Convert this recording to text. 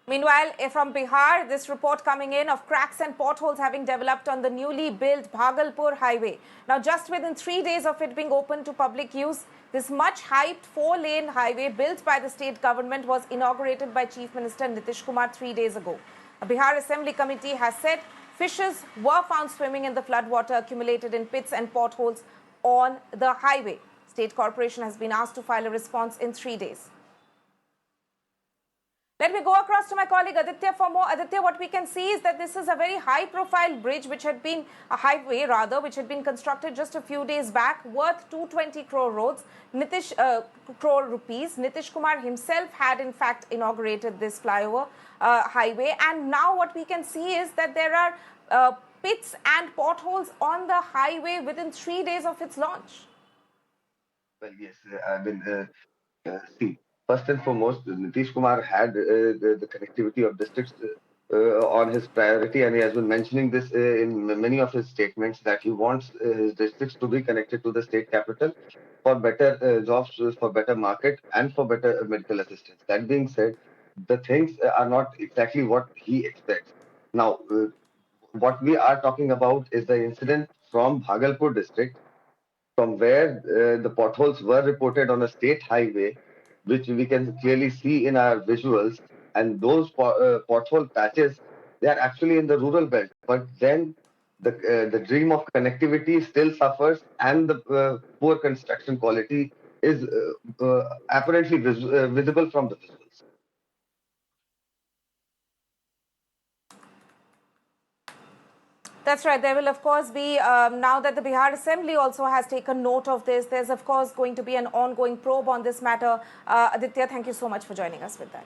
Meanwhile, from Bihar, this report coming in of cracks and potholes having developed on the newly built Bhagalpur Highway. Now, just within 3 days of it being open to public use, this much hyped 4-lane highway built by the state government was inaugurated by Chief Minister Nitish Kumar 3 days ago. A Bihar Assembly committee has said fishes were found swimming in the floodwater accumulated in pits and potholes on the highway. State Corporation has been asked to file a response in 3 days. Let me go across to my colleague Aditya for more. Aditya, what we can see is that this is a very high-profile bridge, which had been a highway rather, which had been constructed just a few days back, worth 220 crore crore rupees. Nitish Kumar himself had in fact inaugurated this flyover highway, and now what we can see is that there are pits and potholes on the highway within 3 days of its launch. Well, yes, see. First and foremost, Nitish Kumar had the connectivity of districts on his priority, and he has been mentioning this in many of his statements that he wants his districts to be connected to the state capital for better jobs, for better market, and for better medical assistance. That being said, the things are not exactly what he expects. Now, what we are talking about is the incident from Bhagalpur district, from where the potholes were reported on a state highway, which we can clearly see in our visuals. And those pothole patches, they are actually in the rural belt. But then the dream of connectivity still suffers, and the poor construction quality is apparently visible from the visuals. That's right. There will, of course, be, now that the Bihar Assembly also has taken note of this, there's, of course, going to be an ongoing probe on this matter. Aditya, thank you so much for joining us with that.